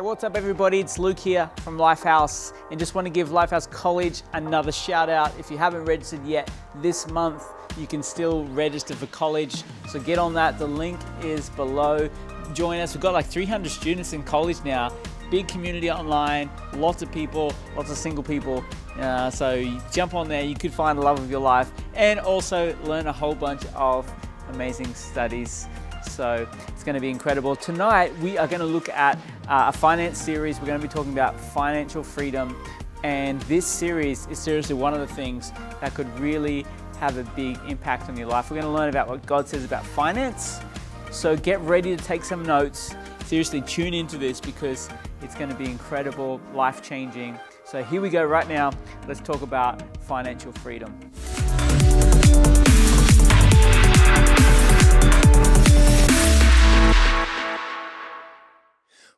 What's up everybody, it's Luke here from Lifehouse, and just want to give Lifehouse College another shout out. If you haven't registered yet, this month you can still register for college, so get on that. The link is below. Join us. We've got like 300 students in college now. Big community online, lots of people, lots of single people. So you jump on there, you could find the love of your life and also learn a whole bunch of amazing studies. So it's going to be incredible. Tonight we are going to look at a finance series. We're going to be talking about financial freedom, and this series is seriously one of the things that could really have a big impact on your life. We're going to learn about what God says about finance. So get ready to take some notes. Seriously, tune into this because it's going to be incredible, life-changing. So here we go right now. Let's talk about financial freedom.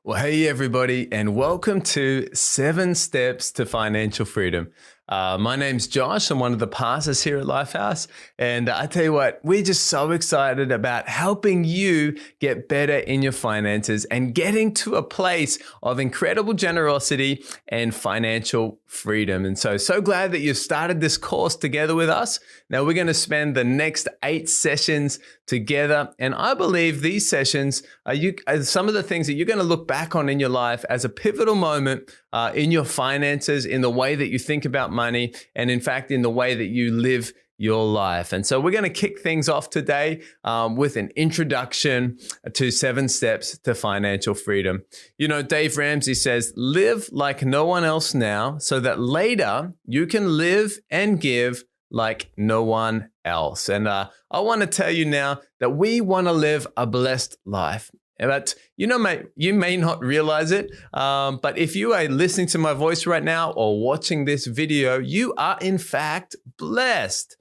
Well, hey everybody, and welcome to 7 Steps to Financial Freedom. My name's Josh. I'm one of the pastors here at Lifehouse, and I tell you what, we're just so excited about helping you get better in your finances and getting to a place of incredible generosity and financial freedom. And so glad that you've started this course together with us. Now we're going to spend the next 8 sessions together, and I believe these sessions are some of the things that you're going to look back on in your life as a pivotal moment in your finances, in the way that you think about money, and in fact, in the way that you live your life. And so we're going to kick things off today with an introduction to 7 steps to financial freedom. You know, Dave Ramsey says, live like no one else now so that later you can live and give like no one else. And I want to tell you now that we want to live a blessed life. But you know, you may not realize it, but if you are listening to my voice right now or watching this video, you are in fact blessed.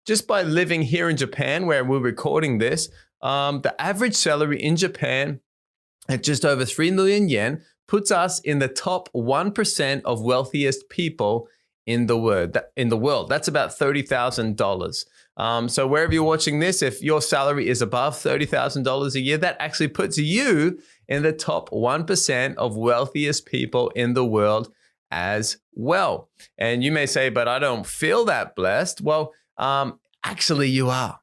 Just by living here in Japan, where we're recording this, the average salary in Japan at just over 3 million yen puts us in the top 1% of wealthiest people in the world. That's about $30,000. So wherever you're watching this, if your salary is above $30,000 a year, that actually puts you in the top 1% of wealthiest people in the world as well. And you may say, but I don't feel that blessed. Well, actually you are.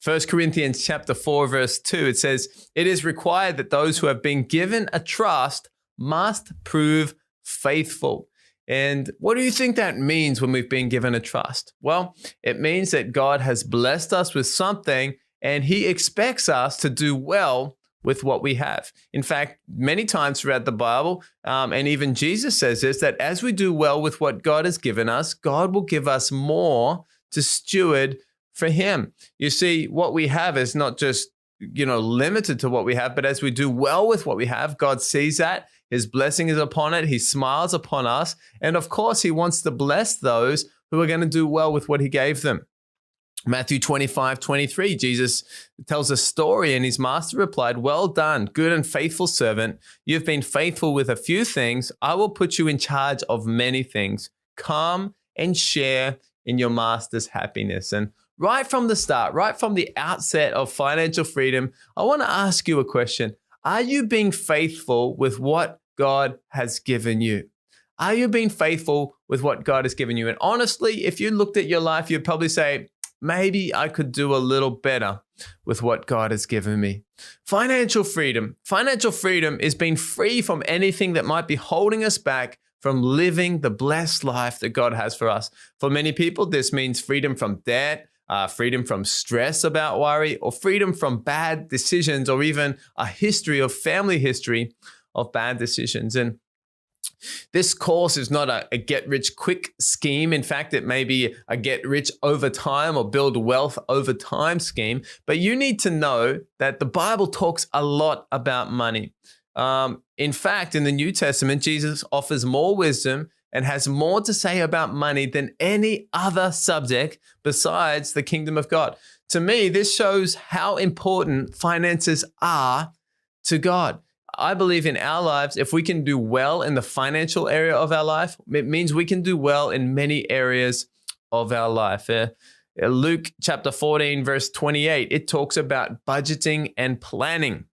1 Corinthians chapter 4, verse 2, it says, it is required that those who have been given a trust must prove faithful. And what do you think that means when we've been given a trust? Well, it means that God has blessed us with something and he expects us to do well with what we have. In fact, many times throughout the Bible, and even Jesus says this, that as we do well with what God has given us, God will give us more to steward for him. You see, what we have is not just, limited to what we have, but as we do well with what we have, God sees that. His blessing is upon it. He smiles upon us. And of course, he wants to bless those who are going to do well with what he gave them. Matthew 25:23, Jesus tells a story, and his master replied, well done, good and faithful servant. You've been faithful with a few things. I will put you in charge of many things. Come and share in your master's happiness. And right from the start, right from the outset of financial freedom, I want to ask you a question. Are you being faithful with what God has given you? Are you being faithful with what God has given you? And honestly, if you looked at your life, you'd probably say, maybe I could do a little better with what God has given me. Financial freedom. Financial freedom is being free from anything that might be holding us back from living the blessed life that God has for us. For many people, this means freedom from debt, freedom from stress about worry, or freedom from bad decisions, or even a history of family history of bad decisions. And this course is not a get-rich-quick scheme. In fact, it may be a get-rich over time or build wealth over time scheme. But you need to know that the Bible talks a lot about money. In fact, in the New Testament, Jesus offers more wisdom and has more to say about money than any other subject besides the kingdom of God. To me, this shows how important finances are to God. I believe in our lives, if we can do well in the financial area of our life, it means we can do well in many areas of our life. Luke chapter 14, verse 28, it talks about budgeting and planning.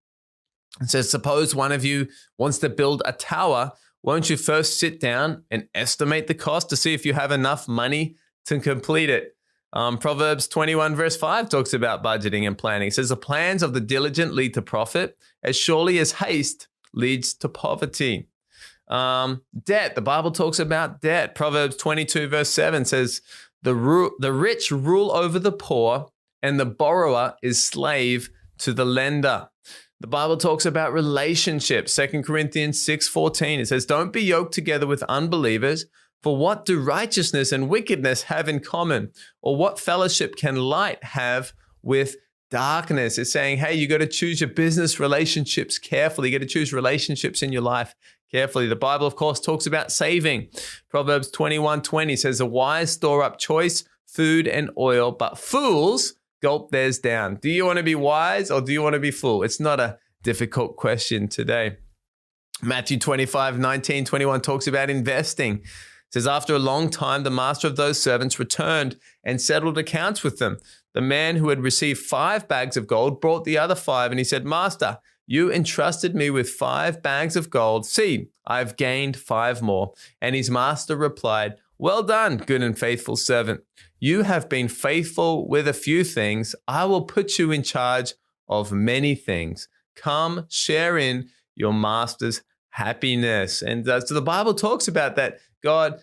It says, suppose one of you wants to build a tower. Won't you first sit down and estimate the cost to see if you have enough money to complete it? Proverbs 21 verse 5 talks about budgeting and planning. It says, the plans of the diligent lead to profit as surely as haste leads to poverty. Debt, the Bible talks about debt. Proverbs 22 verse 7 says, the rich rule over the poor and the borrower is slave to the lender. The Bible talks about relationships. 2 Corinthians 6:14, it says, don't be yoked together with unbelievers, for what do righteousness and wickedness have in common? Or what fellowship can light have with darkness? It's saying, hey, you got to choose your business relationships carefully. You got to choose relationships in your life carefully. The Bible, of course, talks about saving. Proverbs 21:20 says, the wise store up choice food and oil, but fools gulp theirs down. Do you want to be wise or do you want to be fool? It's not a difficult question today. Matthew 25:19-21 talks about investing. It says, after a long time, the master of those servants returned and settled accounts with them. The man who had received 5 bags of gold brought the other 5, and he said, Master, you entrusted me with 5 bags of gold. See, I've gained 5 more. And his master replied, well done, good and faithful servant. You have been faithful with a few things. I will put you in charge of many things. Come, share in your master's happiness. And so the Bible talks about that. God,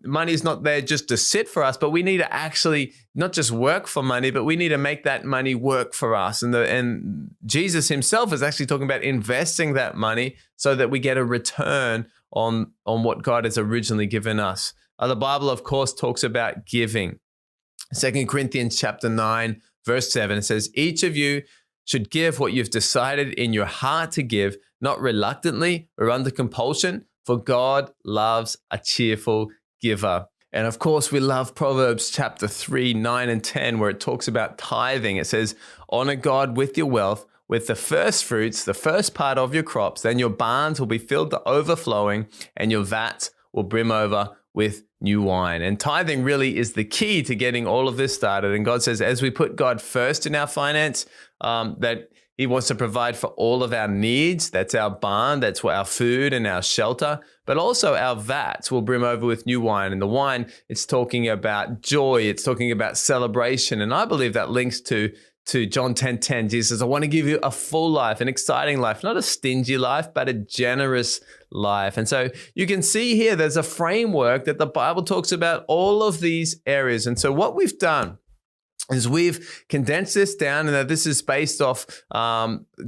money is not there just to sit for us, but we need to actually not just work for money, but we need to make that money work for us. And Jesus himself is actually talking about investing that money so that we get a return on what God has originally given us. The Bible, of course, talks about giving. 2 Corinthians chapter 9, verse 7, it says, each of you should give what you've decided in your heart to give, not reluctantly or under compulsion, for God loves a cheerful giver. And of course, we love Proverbs chapter 3, 9 and 10, where it talks about tithing. It says, honor God with your wealth, with the first fruits, the first part of your crops, then your barns will be filled to overflowing and your vats will brim over with new wine. And tithing really is the key to getting all of this started. And God says, as we put God first in our finance, that he wants to provide for all of our needs. That's our barn, that's our food and our shelter, but also our vats will brim over with new wine. And the wine, it's talking about joy, it's talking about celebration. And I believe that links to John 10:10. Jesus says, I want to give you a full life, an exciting life, not a stingy life, but a generous life. And so you can see here, there's a framework that the Bible talks about all of these areas. And so what we've done is we've condensed this down, and this is based off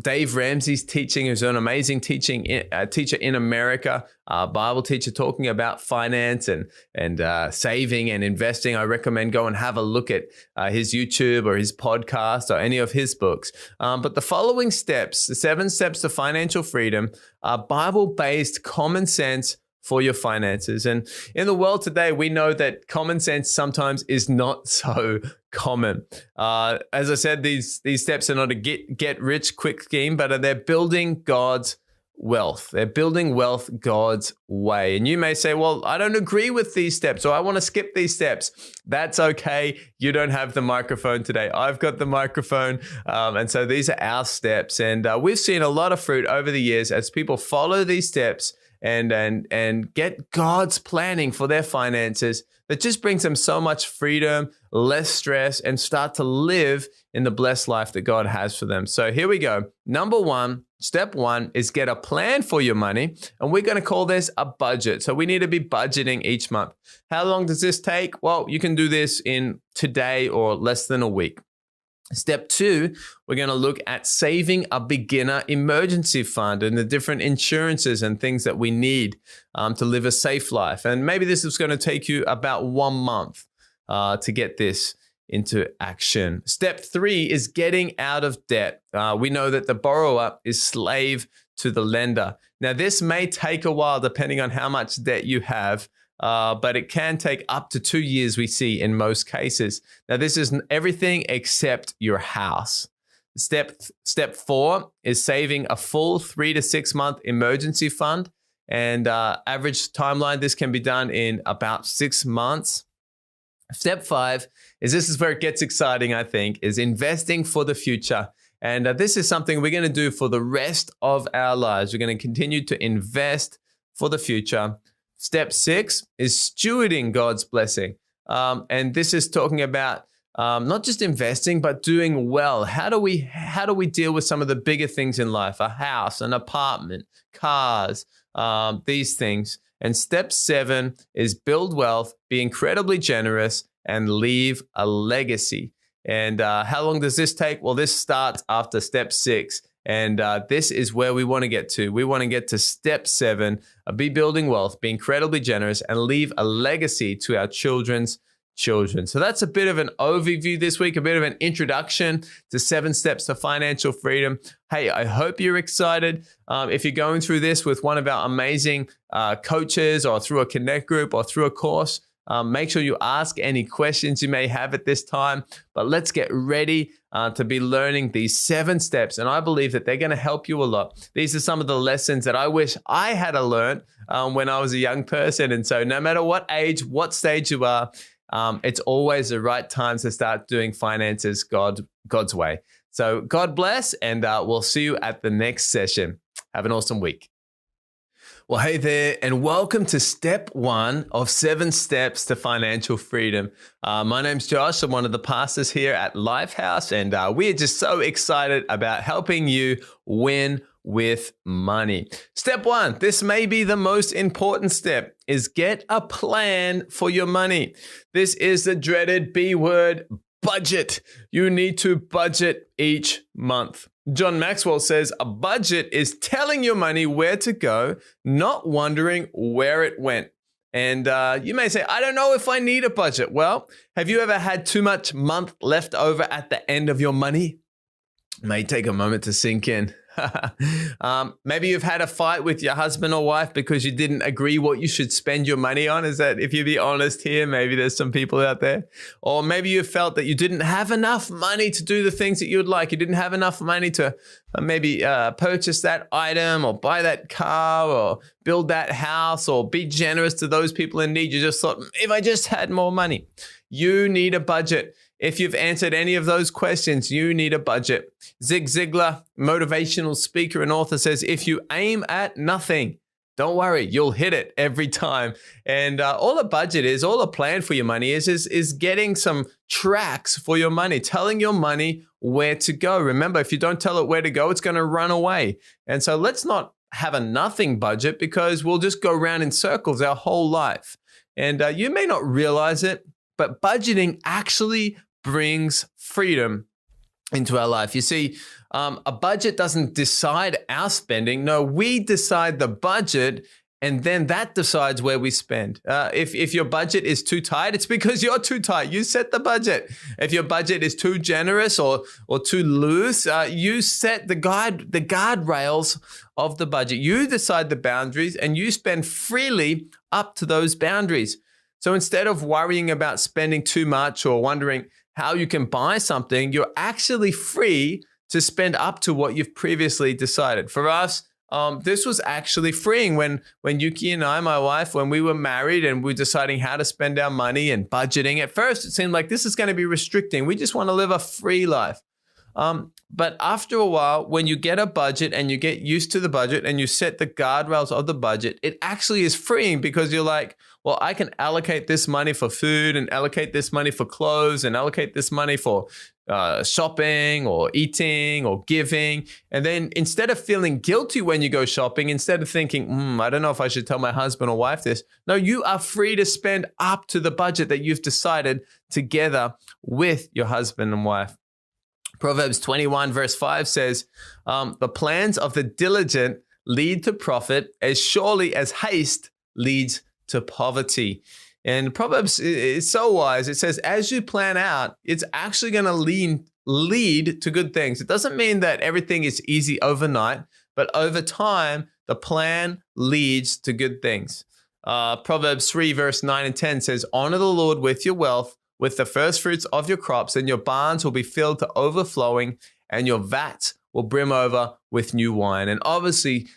Dave Ramsey's teaching, who's an amazing teacher in America, Bible teacher talking about finance and saving and investing. I recommend go and have a look at his YouTube or his podcast or any of his books. But the following steps, the 7 steps to financial freedom, are Bible-based common sense for your finances. And in the world today, we know that common sense sometimes is not so common. As I said, these steps are not a get rich quick scheme, but they're building God's wealth. They're building wealth God's way. And you may say, well, I don't agree with these steps, or I want to skip these steps. That's okay. You don't have the microphone today. I've got the microphone. And so these are our steps. And we've seen a lot of fruit over the years as people follow these steps and get God's planning for their finances that just brings them so much freedom, less stress, and start to live in the blessed life that God has for them. So here we go. Number 1, step 1 is get a plan for your money. And we're going to call this a budget. So we need to be budgeting each month. How long does this take? Well, you can do this in today or less than a week. Step 2, we're going to look at saving a beginner emergency fund and the different insurances and things that we need to live a safe life. And maybe this is going to take you about 1 month to get this into action. Step 3 is getting out of debt. We know that the borrower is slave to the lender. Now, this may take a while depending on how much debt you have. But it can take up to 2 years, we see in most cases. Now, this is everything except your house. Step 4 is saving a full 3 to 6 month emergency fund. And average timeline, this can be done in about 6 months. Step 5 is, this is where it gets exciting, I think, is investing for the future. And this is something we're going to do for the rest of our lives. We're going to continue to invest for the future. Step 6 is stewarding God's blessing. And this is talking about not just investing, but doing well. How do we deal with some of the bigger things in life? A house, an apartment, cars, these things. And step 7 is build wealth, be incredibly generous, and leave a legacy. And how long does this take? Well, this starts after step 6. And this is where we want to get to. We want to get to step 7, be building wealth, be incredibly generous, and leave a legacy to our children's children. So that's a bit of an overview this week, a bit of an introduction to 7 steps to financial freedom. Hey, I hope you're excited. If you're going through this with one of our amazing coaches or through a Connect group or through a course, make sure you ask any questions you may have at this time. But let's get ready to be learning these 7 steps. And I believe that they're going to help you a lot. These are some of the lessons that I wish I had learned when I was a young person. And so no matter what age, what stage you are, it's always the right time to start doing finances God's way. So God bless, and we'll see you at the next session. Have an awesome week. Well, hey there, and welcome to step 1 of 7 steps to financial freedom. My name's Josh. I'm one of the pastors here at Lifehouse, and we're just so excited about helping you win with money. Step 1, this may be the most important step, is get a plan for your money. This is the dreaded B word, budget. You need to budget each month. John Maxwell says a budget is telling your money where to go, not wondering where it went. And you may say, I don't know if I need a budget. Well, have you ever had too much month left over at the end of your money? It may take a moment to sink in. Maybe you've had a fight with your husband or wife because you didn't agree what you should spend your money on. Is that, if you be honest here, maybe there's some people out there. Or maybe you felt that you didn't have enough money to do the things that you would like. You didn't have enough money to maybe purchase that item or buy that car or build that house or be generous to those people in need. You just thought, if I just had more money. You need a budget. If you've answered any of those questions, you need a budget. Zig Ziglar, motivational speaker and author, says, if you aim at nothing, don't worry, you'll hit it every time. And all a budget is, all a plan for your money is getting some tracks for your money, telling your money where to go. Remember, if you don't tell it where to go, it's going to run away. And so let's not have a nothing budget, because we'll just go around in circles our whole life. And you may not realize it, but budgeting actually brings freedom into our life. You see, a budget doesn't decide our spending. No, we decide the budget, and then that decides where we spend. If your budget is too tight, it's because you're too tight. You set the budget. If your budget is too generous or too loose, you set the guardrails of the budget. You decide the boundaries, and you spend freely up to those boundaries. So instead of worrying about spending too much or wondering how you can buy something, you're actually free to spend up to what you've previously decided. For us, this was actually freeing when Yuki and I, my wife, when we were married and we were deciding how to spend our money and budgeting. At first, it seemed like this is going to be restricting. We just want to live a free life. But after a while, when you get a budget and you get used to the budget and you set the guardrails of the budget, it actually is freeing, because you're like, well, I can allocate this money for food and allocate this money for clothes and allocate this money for shopping or eating or giving. And then instead of feeling guilty when you go shopping, instead of thinking, I don't know if I should tell my husband or wife this. No, you are free to spend up to the budget that you've decided together with your husband and wife. Proverbs 21 verse 5 says, the plans of the diligent lead to profit as surely as haste leads to poverty. And Proverbs is so wise. It says, as you plan out, it's actually going to lead to good things. It doesn't mean that everything is easy overnight, but over time, the plan leads to good things. Proverbs 3 verse 9 and 10 says, honor the Lord with your wealth, with the first fruits of your crops, and your barns will be filled to overflowing, and your vats will brim over with new wine. And obviously,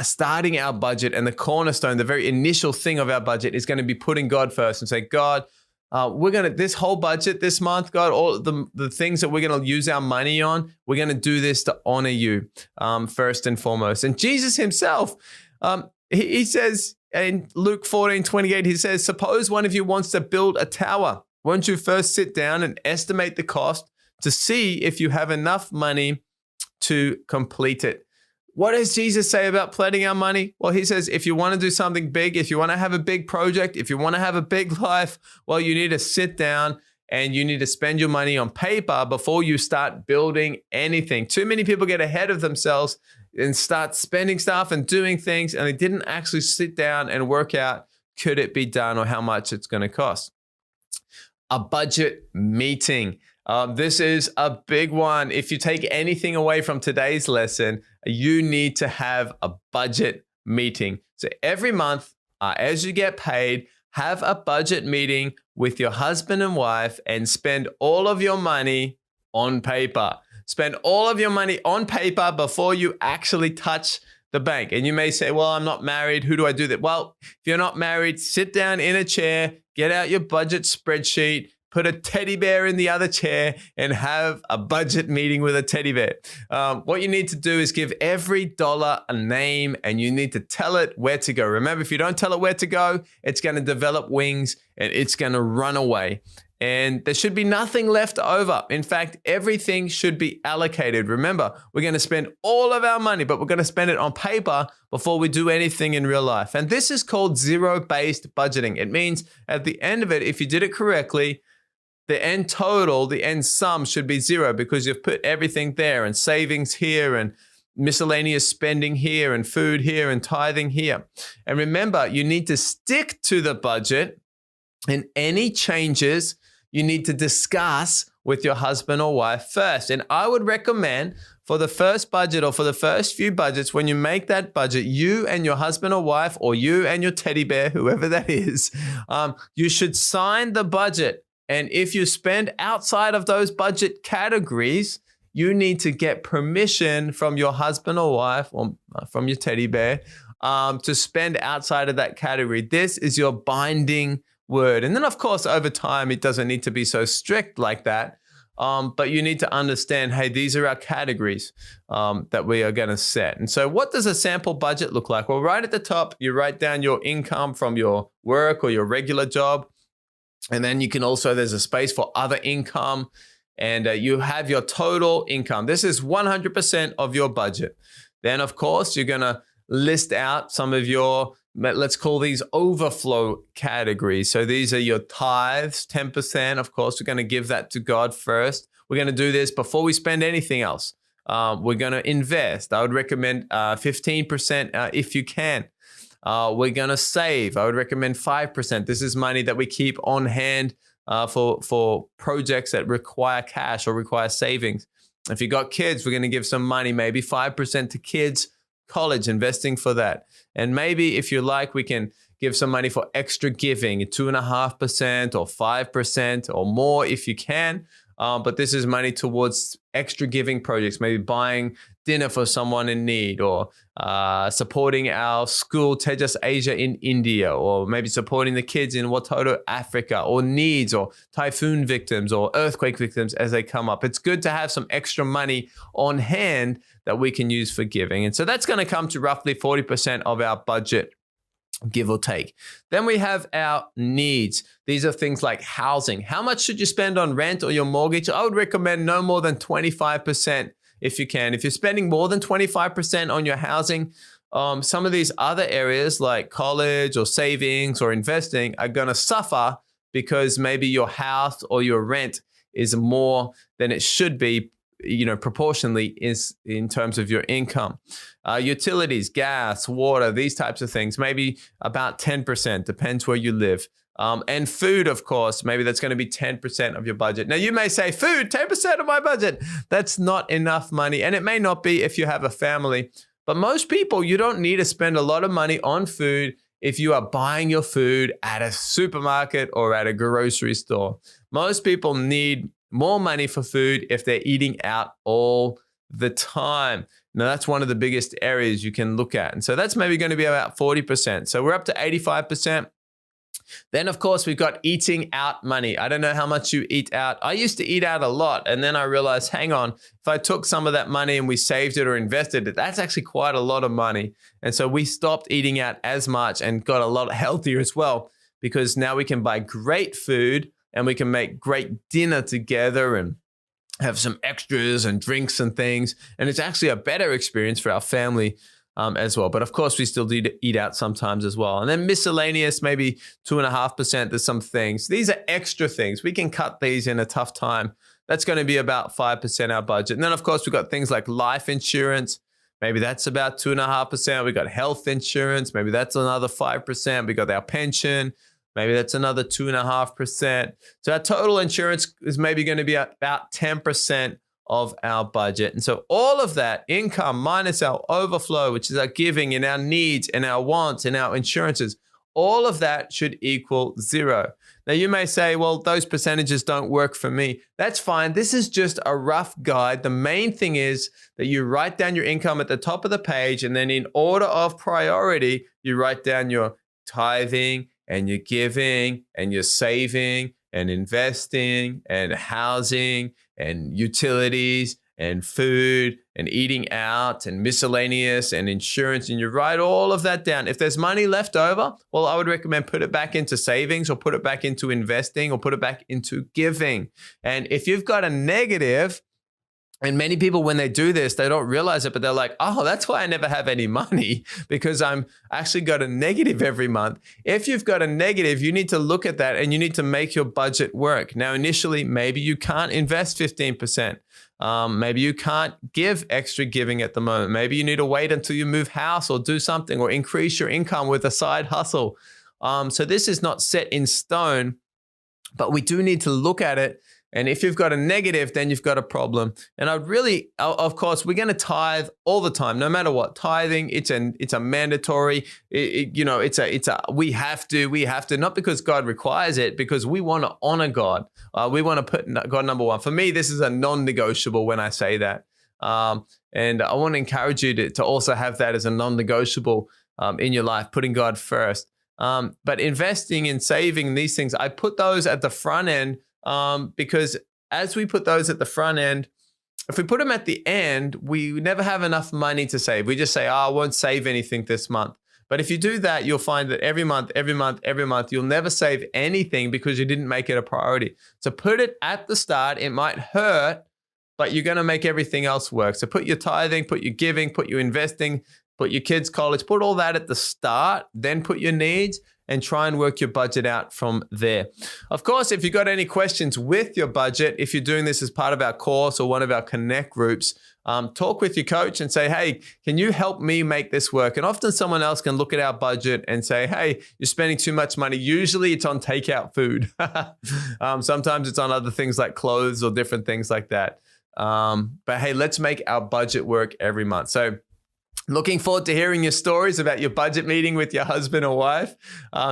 starting our budget and the cornerstone, the very initial thing of our budget, is going to be putting God first and say, God, this whole budget this month, God, all the things that we're going to use our money on, we're going to do this to honor you first and foremost. And Jesus himself, he says in Luke 14:28, he says, suppose one of you wants to build a tower. Won't you first sit down and estimate the cost to see if you have enough money to complete it? What does Jesus say about planning our money? Well, he says, if you want to do something big, if you want to have a big project, if you want to have a big life, well, you need to sit down and you need to spend your money on paper before you start building anything. Too many people get ahead of themselves and start spending stuff and doing things, and they didn't actually sit down and work out, could it be done or how much it's going to cost? A budget meeting. This is a big one. If you take anything away from today's lesson, you need to have a budget meeting. So every month, as you get paid, have a budget meeting with your husband and wife and spend all of your money on paper. Spend all of your money on paper before you actually touch the bank. And you may say, well, I'm not married. Who do I do that? Well, if you're not married, sit down in a chair, get out your budget spreadsheet, put a teddy bear in the other chair and have a budget meeting with a teddy bear. What you need to do is give every dollar a name and you need to tell it where to go. Remember, if you don't tell it where to go, it's going to develop wings and it's going to run away. And there should be nothing left over. In fact, everything should be allocated. Remember, we're going to spend all of our money, but we're going to spend it on paper before we do anything in real life. And this is called zero-based budgeting. It means at the end of it, if you did it correctly, the end total, the end sum should be zero because you've put everything there and savings here and miscellaneous spending here and food here and tithing here. And remember, you need to stick to the budget, and any changes you need to discuss with your husband or wife first. And I would recommend for the first budget or for the first few budgets, when you make that budget, you and your husband or wife or you and your teddy bear, whoever that is, you should sign the budget. And if you spend outside of those budget categories, you need to get permission from your husband or wife or from your teddy bear to spend outside of that category. This is your binding word. And then, of course, over time, it doesn't need to be so strict like that. But you need to understand, hey, these are our categories that we are going to set. And so what does a sample budget look like? Well, right at the top, you write down your income from your work or your regular job. And then you can also, there's a space for other income. And you have your total income. This is 100% of your budget. Then, of course, you're going to list out some of your, let's call these overflow categories. So these are your tithes, 10%. Of course, we're going to give that to God first. We're going to do this before we spend anything else. We're going to invest. I would recommend 15% if you can. We're going to save. I would recommend 5%. This is money that we keep on hand for projects that require cash or require savings. If you got kids, we're going to give some money, maybe 5% to kids' college, investing for that. And maybe if you like, we can give some money for extra giving, 2.5% or 5% or more if you can. But this is money towards extra giving projects, maybe buying dinner for someone in need or supporting our school, Tejas Asia in India, or maybe supporting the kids in Watoto, Africa, or needs or typhoon victims or earthquake victims as they come up. It's good to have some extra money on hand that we can use for giving. And so that's going to come to roughly 40% of our budget, give or take. Then we have our needs. These are things like housing. How much should you spend on rent or your mortgage? I would recommend no more than 25% if you can. If you're spending more than 25% on your housing, some of these other areas like college or savings or investing are going to suffer because maybe your house or your rent is more than it should be, proportionally is in terms of your income. Utilities, gas, water, these types of things, maybe about 10%, depends where you live. And food, of course, maybe that's going to be 10% of your budget. Now, you may say, food, 10% of my budget. That's not enough money. And it may not be if you have a family. But most people, you don't need to spend a lot of money on food if you are buying your food at a supermarket or at a grocery store. Most people need more money for food if they're eating out all the time. Now, that's one of the biggest areas you can look at. And so that's maybe going to be about 40%. So we're up to 85%. Then, of course, we've got eating out money. I don't know how much you eat out. I used to eat out a lot. And then I realized, hang on, if I took some of that money and we saved it or invested it, that's actually quite a lot of money. And so we stopped eating out as much and got a lot healthier as well, because now we can buy great food and we can make great dinner together and have some extras and drinks and things. And it's actually a better experience for our family as well. But of course, we still do eat out sometimes as well. And then miscellaneous, maybe 2.5%. There's some things. These are extra things. We can cut these in a tough time. That's going to be about 5% our budget. And then, of course, we've got things like life insurance. Maybe that's about 2.5%. We got health insurance. Maybe that's another 5%. We got our pension. Maybe that's another 2.5%. So our total insurance is maybe going to be about 10% of our budget. And so all of that income minus our overflow, which is our giving and our needs and our wants and our insurances, all of that should equal zero. Now you may say, well, those percentages don't work for me. That's fine. This is just a rough guide. The main thing is that you write down your income at the top of the page, and then in order of priority, you write down your tithing and your giving and your saving and investing and housing and utilities and food and eating out and miscellaneous and insurance, and you write all of that down. If there's money left over, well, I would recommend put it back into savings or put it back into investing or put it back into giving. And if you've got a negative, and many people, when they do this, they don't realize it, but they're like, oh, that's why I never have any money, because I'm actually got a negative every month. If you've got a negative, you need to look at that and you need to make your budget work. Now, initially, maybe you can't invest 15%. Maybe you can't give extra giving at the moment. Maybe you need to wait until you move house or do something or increase your income with a side hustle. So this is not set in stone, but we do need to look at it. And if you've got a negative, then you've got a problem. And of course, we're going to tithe all the time, no matter what. Tithing, it's a mandatory. We have to, not because God requires it, because we want to honor God. We want to put God number one. For me, this is a non-negotiable when I say that. And I want to encourage you to also have that as a non-negotiable in your life, putting God first. But investing and saving, these things, I put those at the front end. Because as we put those at the front end, if we put them at the end, we never have enough money to save. We just say, I won't save anything this month. But if you do that, you'll find that every month, you'll never save anything because you didn't make it a priority. So put it at the start. It might hurt, but you're going to make everything else work. So put your tithing, put your giving, put your investing, put your kids' college, put all that at the start, then put your needs, and try and work your budget out from there. Of course, if you've got any questions with your budget, if you're doing this as part of our course or one of our Connect groups, talk with your coach and say, hey, can you help me make this work? And often someone else can look at our budget and say, hey, you're spending too much money. Usually it's on takeout food. Sometimes it's on other things like clothes or different things like that. But hey, let's make our budget work every month. So looking forward to hearing your stories about your budget meeting with your husband or wife.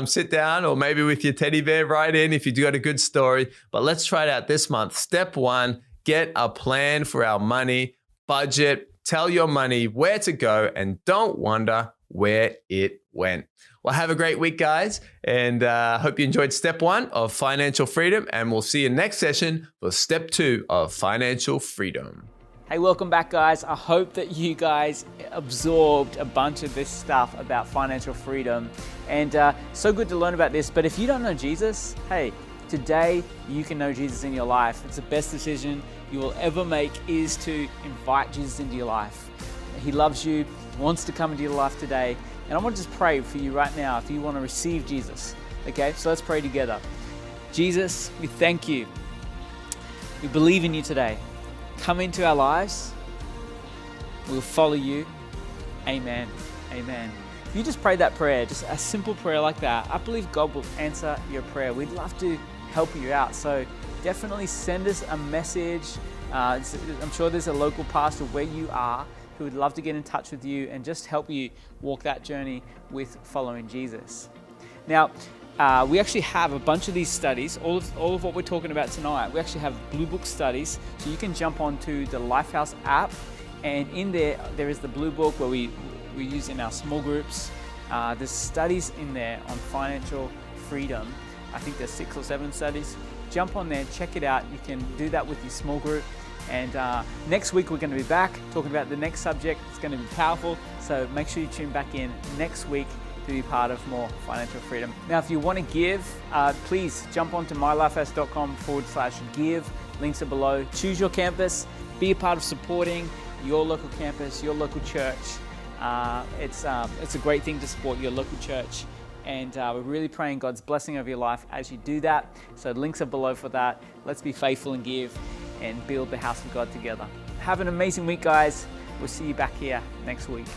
Sit down, or maybe with your teddy bear, write in if you do got a good story. But let's try it out this month. Step 1, get a plan for our money, budget, tell your money where to go, and don't wonder where it went. Well, have a great week, guys. And hope you enjoyed step 1 of financial freedom. And we'll see you next session for step 2 of financial freedom. Hey, welcome back, guys. I hope that you guys absorbed a bunch of this stuff about financial freedom, and so good to learn about this. But if you don't know Jesus, hey, today you can know Jesus in your life. It's the best decision you will ever make, is to invite Jesus into your life. He loves you, wants to come into your life today. And I want to just pray for you right now if you want to receive Jesus. Okay, so let's pray together. Jesus, we thank you. We believe in you today. Come into our lives. We'll follow you. Amen. Amen. If you just prayed that prayer, just a simple prayer like that, I believe God will answer your prayer. We'd love to help you out. So definitely send us a message. I'm sure there's a local pastor where you are who would love to get in touch with you and just help you walk that journey with following Jesus. Now, we actually have a bunch of these studies, all of what we're talking about tonight. We actually have Blue Book studies, so you can jump onto the Lifehouse app, and in there is the Blue Book where we use in our small groups. There's studies in there on financial freedom. I think there's 6 or 7 studies. Jump on there, check it out. You can do that with your small group. And next week we're going to be back talking about the next subject. It's going to be powerful. So make sure you tune back in next week to be part of more financial freedom. Now, if you want to give, please jump onto mylifehouse.com/give. Links are below. Choose your campus. Be a part of supporting your local campus, your local church. It's a great thing to support your local church. And we're really praying God's blessing over your life as you do that. So links are below for that. Let's be faithful and give and build the house of God together. Have an amazing week, guys. We'll see you back here next week.